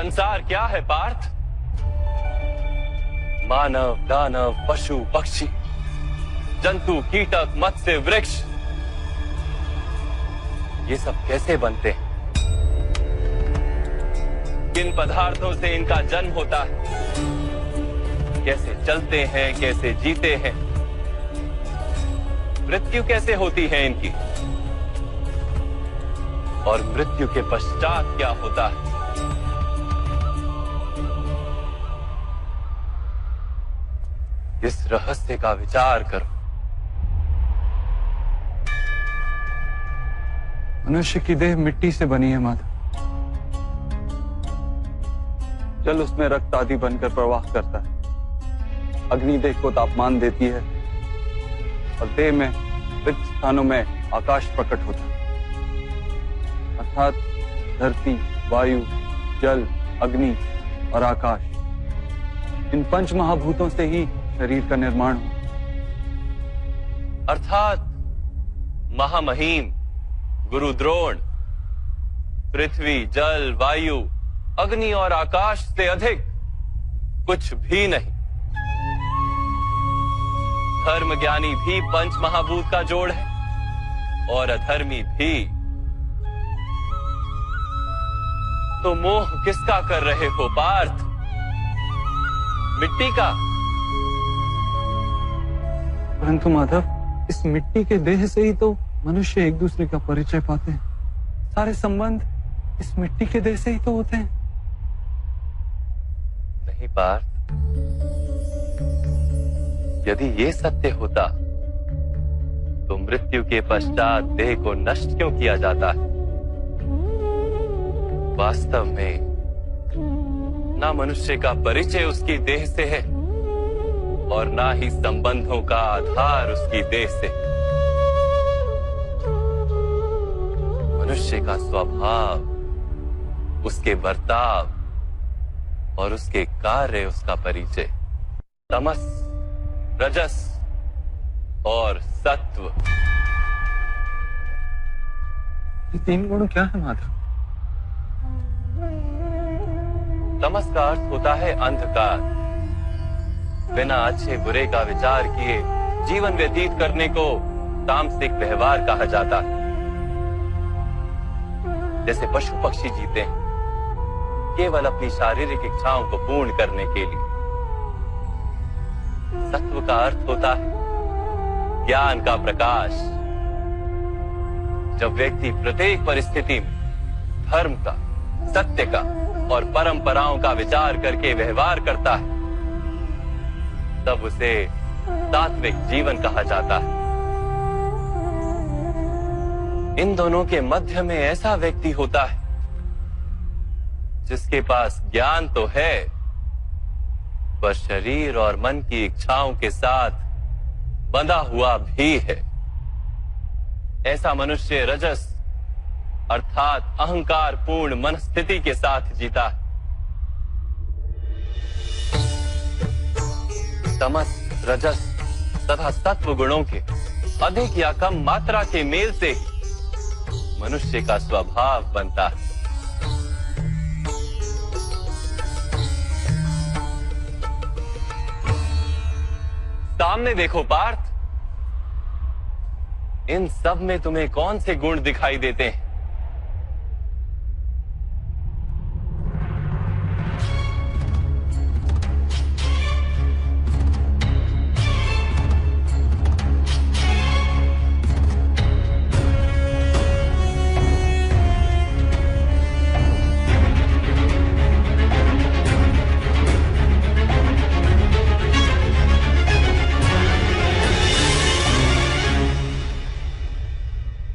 संसार क्या है पार्थ? मानव, दानव, पशु, पक्षी, जंतु, कीटक, मत्स्य, वृक्ष, ये सब कैसे बनते हैं? किन पदार्थों से इनका जन्म होता है? कैसे चलते हैं, कैसे जीते हैं? मृत्यु कैसे होती है इनकी? और मृत्यु के पश्चात क्या होता है? इस रहस्य का विचार करो। मनुष्य की देह मिट्टी से बनी है माधव। जल उसमें रक्त आदि बनकर प्रवाह करता है। अग्नि देह को तापमान देती है और देह में रिक्त स्थानों में आकाश प्रकट होता है। अर्थात धरती, वायु, जल, अग्नि और आकाश, इन पंच महाभूतों से ही शरीर का निर्माण हो। अर्थात महामहिम गुरु द्रोण पृथ्वी, जल, वायु, अग्नि और आकाश से अधिक कुछ भी नहीं। धर्म ज्ञानी भी पंच महाभूत का जोड़ है और अधर्मी भी। तो मोह किसका कर रहे हो पार्थ? मिट्टी का? परंतु माधव, इस मिट्टी के देह से ही तो मनुष्य एक दूसरे का परिचय पाते हैं। सारे संबंध इस मिट्टी के देह से ही तो होते हैं। नहीं पार्थ, यदि ये सत्य होता तो मृत्यु के पश्चात देह को नष्ट क्यों किया जाता है? वास्तव में ना मनुष्य का परिचय उसकी देह से है और ना ही संबंधों का आधार उसकी देह से। मनुष्य का स्वभाव, उसके बर्ताव और उसके कार्य उसका परिचय। तमस, रजस और सत्व, ये तीन गुण क्या है माधव? तमस का अर्थ होता है अंधकार। बिना अच्छे बुरे का विचार किए जीवन व्यतीत करने को तामसिक व्यवहार कहा जाता है। जैसे पशु पक्षी जीते हैं केवल अपनी शारीरिक इच्छाओं को पूर्ण करने के लिए। सत्व का अर्थ होता है ज्ञान का प्रकाश। जब व्यक्ति प्रत्येक परिस्थिति में धर्म का, सत्य का और परंपराओं का विचार करके व्यवहार करता है, तब उसे सात्विक जीवन कहा जाता है। इन दोनों के मध्य में ऐसा व्यक्ति होता है जिसके पास ज्ञान तो है पर शरीर और मन की इच्छाओं के साथ बंधा हुआ भी है। ऐसा मनुष्य रजस अर्थात अहंकार पूर्ण मनस्थिति के साथ जीता है। तमस, रजस तथा सत्व गुणों के अधिक या कम मात्रा के मेल से ही मनुष्य का स्वभाव बनता है। सामने देखो पार्थ, इन सब में तुम्हें कौन से गुण दिखाई देते हैं?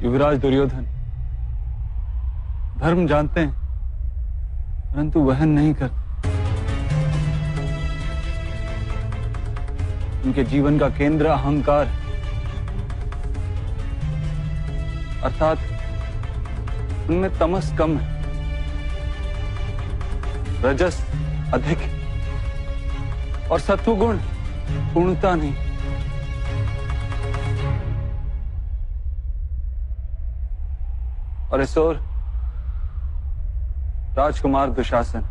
युवराज दुर्योधन धर्म जानते हैं परंतु वहन नहीं करते। उनके जीवन का केंद्र अहंकार, अर्थात उनमें तमस कम है, रजस अधिक है और सत्व गुण पूर्णता नहीं। और इस ओर राजकुमार दुशासन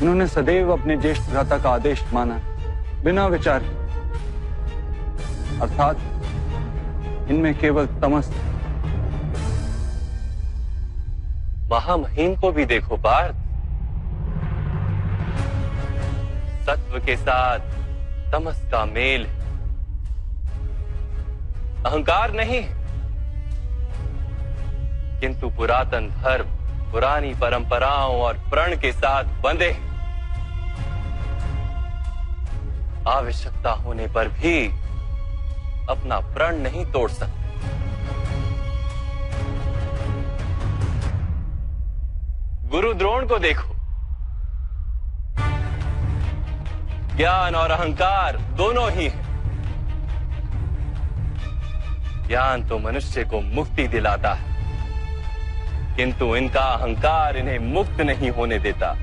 इन्होंने सदैव अपने ज्येष्ठ भ्राता का आदेश माना, बिना विचार के। अर्थात इनमें केवल तमस। महामहिम को भी देखो पार्थ, सत्व के साथ तमस का मेल है। अहंकार नहीं है, किंतु पुरातन धर्म, पुरानी परंपराओं और प्रण के साथ बंधे। आवश्यकता होने पर भी अपना प्रण नहीं तोड़ सकते। गुरु द्रोण को देखो, ज्ञान और अहंकार दोनों ही हैं। ज्ञान तो मनुष्य को मुक्ति दिलाता है, किंतु इनका अहंकार इन्हें मुक्त नहीं होने देता।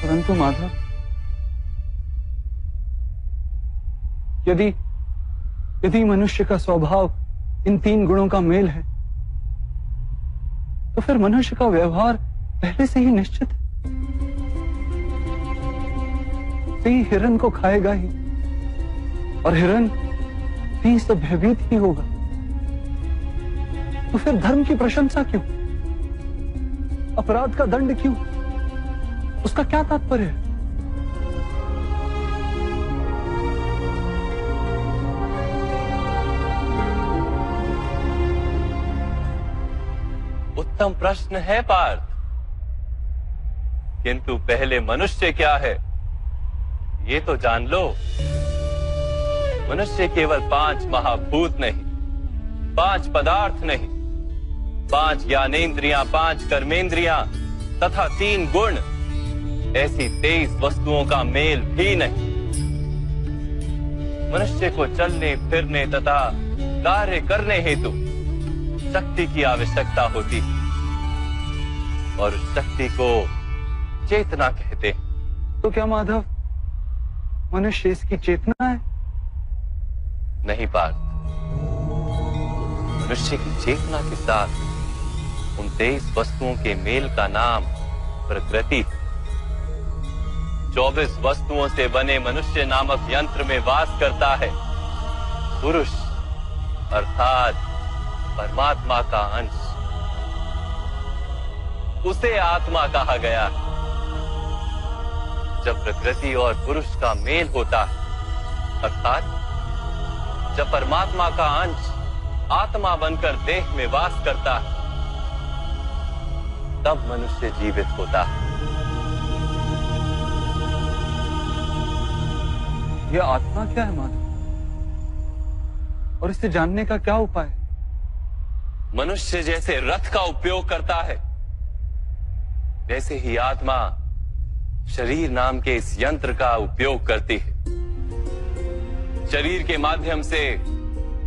परंतु माधव, यदि मनुष्य का स्वभाव इन तीन गुणों का मेल है, तो फिर मनुष्य का व्यवहार पहले से ही निश्चित है। तो ये हिरण को खाएगा ही, और हिरण भी से भयभीत ही होगा। तो फिर धर्म की प्रशंसा क्यों? अपराध का दंड क्यों? उसका क्या तात्पर्य है? उत्तम प्रश्न है पार्थ, किंतु पहले मनुष्य क्या है ये तो जान लो। मनुष्य केवल 5 महाभूत नहीं, 5 पदार्थ नहीं, 5 ज्ञानेंद्रियां, 5 कर्मेंद्रियां तथा 3 गुण, ऐसी 23 वस्तुओं का मेल भी नहीं। मनुष्य को चलने फिरने तथा कार्य करने हेतु शक्ति की आवश्यकता होती है, और उस शक्ति को चेतना कहते हैं। तो क्या माधव, मनुष्य इसकी चेतना है? नहीं पार्थ, मनुष्य की चेतना के साथ उन 23 वस्तुओं के मेल का नाम प्रकृति। 24 वस्तुओं से बने मनुष्य नामक यंत्र में वास करता है पुरुष, अर्थात परमात्मा का अंश। उसे आत्मा कहा गया है। जब प्रकृति और पुरुष का मेल होता है, अर्थात जब परमात्मा का अंश आत्मा बनकर देह में वास करता है, तब मनुष्य जीवित होता है। यह आत्मा क्या है माधव, और इसे जानने का क्या उपाय है? मनुष्य जैसे रथ का उपयोग करता है, वैसे ही आत्मा शरीर नाम के इस यंत्र का उपयोग करती है। शरीर के माध्यम से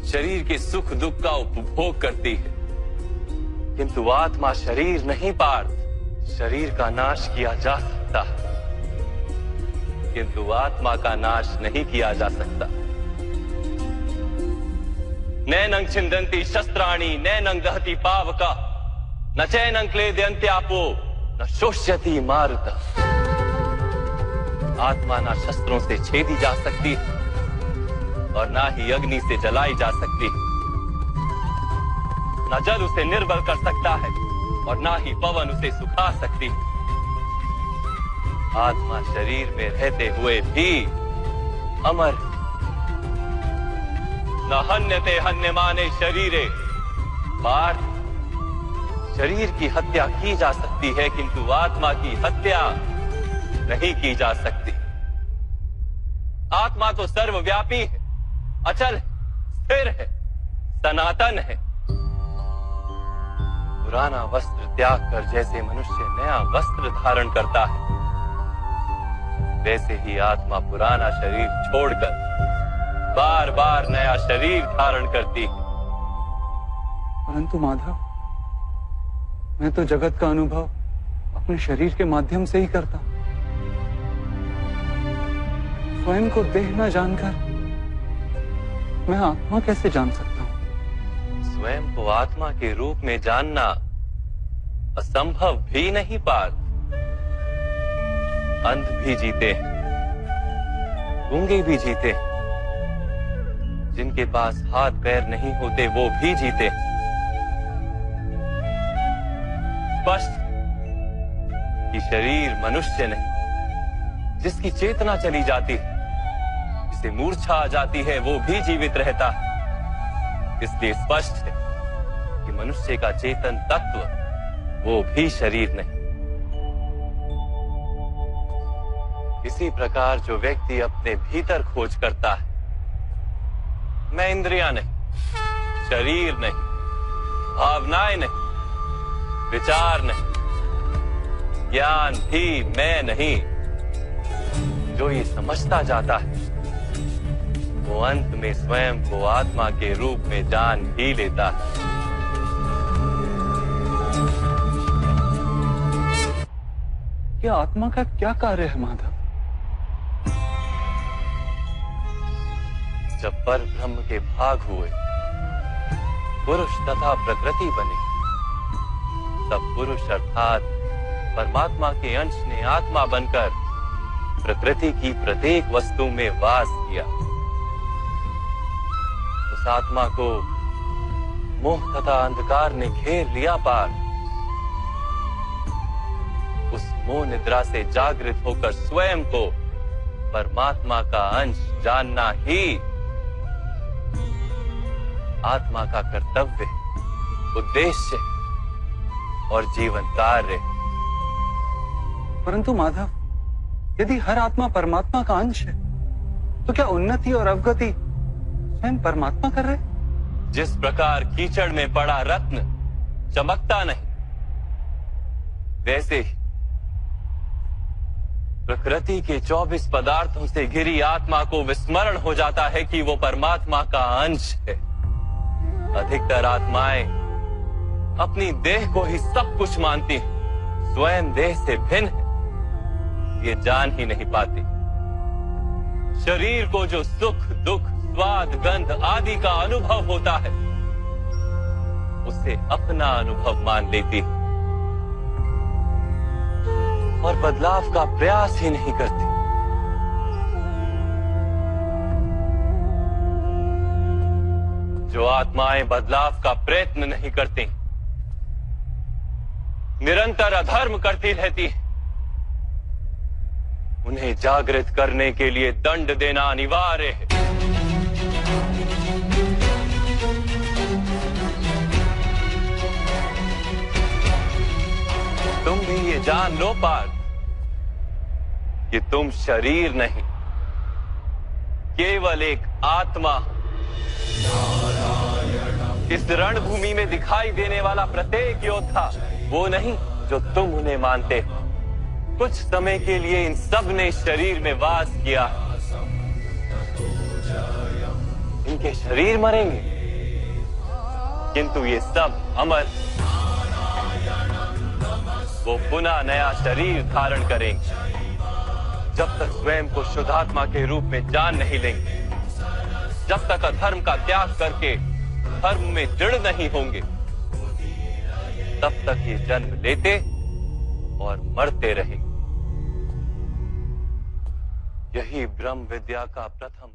शरीर के सुख दुख का उपभोग करती है, किंतु आत्मा शरीर नहीं पार्थ। शरीर का नाश किया जा सकता है, किंतु आत्मा का नाश नहीं किया जा सकता। नैनं छिन्दन्ति शस्त्राणि नैनं दहति पावका, न चैनं क्लेदयन्त्यापो न शोष्यति मारुता। आत्मा ना शस्त्रों से छेदी जा सकती और ना ही अग्नि से जलाई जा सकती। ना जल उसे निर्बल कर सकता है और ना ही पवन उसे सुखा सकती। आत्मा शरीर में रहते हुए भी अमर। न हन्यते हन्यमाने शरीरे। पार्थ, शरीर की हत्या की जा सकती है, किंतु आत्मा की हत्या नहीं की जा सकती। आत्मा तो सर्वव्यापी है, अचल, स्थिर है, सनातन है। पुराना वस्त्र त्याग कर जैसे मनुष्य नया वस्त्र धारण करता है, वैसे ही आत्मा पुराना शरीर छोड़कर बार बार नया शरीर धारण करती है। परंतु माधव, मैं तो जगत का अनुभव अपने शरीर के माध्यम से ही करता हूं। स्वयं को देह न जानकर मैं आत्मा कैसे जान सकता हूं? स्वयं को आत्मा के रूप में जानना असंभव भी नहीं पार्थ। अंध भी जीते हैं, गूंगे भी जीते हैं, जिनके पास हाथ पैर नहीं होते वो भी जीते हैं। स्पष्ट कि शरीर मनुष्य नहीं, जिसकी चेतना चली जाती है, जिसे मूर्छा आ जाती है, वो भी जीवित रहता है। इसलिए स्पष्ट है कि मनुष्य का चेतन तत्व वो भी शरीर नहीं। इसी प्रकार जो व्यक्ति अपने भीतर खोज करता है, मैं इंद्रियां नहीं, शरीर नहीं, भावनाएं नहीं, विचार नहीं, ज्ञान भी मैं नहीं, जो ये समझता जाता है वो अंत में स्वयं को आत्मा के रूप में जान ही लेता है। ये आत्मा का क्या कार्य है माधव? जब पर ब्रह्म के भाग हुए, पुरुष तथा प्रकृति बने, तब पुरुष अर्थात परमात्मा के अंश ने आत्मा बनकर प्रकृति की प्रत्येक वस्तु में वास किया। उस आत्मा को मोह तथा अंधकार ने घेर लिया पार। उस मोह निद्रा से जागृत होकर स्वयं को परमात्मा का अंश जानना ही आत्मा का कर्तव्य, उद्देश्य और जीवन कार्य। परंतु माधव, यदि हर आत्मा परमात्मा का अंश है, तो क्या उन्नति और अवगति स्वयं परमात्मा कर रहे? जिस प्रकार कीचड़ में पड़ा रत्न चमकता नहीं, वैसे ही प्रकृति के 24 पदार्थों से घिरी आत्मा को विस्मरण हो जाता है कि वो परमात्मा का अंश है। अधिकतर आत्माएं अपनी देह को ही सब कुछ मानती हैं, स्वयं देह से भिन्न है ये जान ही नहीं पाती। शरीर को जो सुख, दुख, स्वाद, गंध आदि का अनुभव होता है, उसे अपना अनुभव मान लेती है और बदलाव का प्रयास ही नहीं करती। जो आत्माएं बदलाव का प्रयत्न नहीं करती, निरंतर अधर्म करती रहती हैं, उन्हें जागृत करने के लिए दंड देना अनिवार्य है। तुम भी ये जान लो पार्थ कि तुम शरीर नहीं, केवल एक आत्मा। इस रणभूमि में दिखाई देने वाला प्रत्येक योद्धा वो नहीं जो तुम उन्हें मानते हो। कुछ समय के लिए इन सब ने शरीर में वास किया, इनके शरीर मरेंगे, किंतु ये सब अमर, वो पुनः नया शरीर धारण करेंगे। जब तक स्वयं को शुद्धात्मा के रूप में जान नहीं लेंगे, जब तक अधर्म का त्याग करके धर्म में दृढ़ नहीं होंगे, तब तक ये जन्म लेते और मरते रहेंगे। यही ब्रह्म विद्या का प्रथम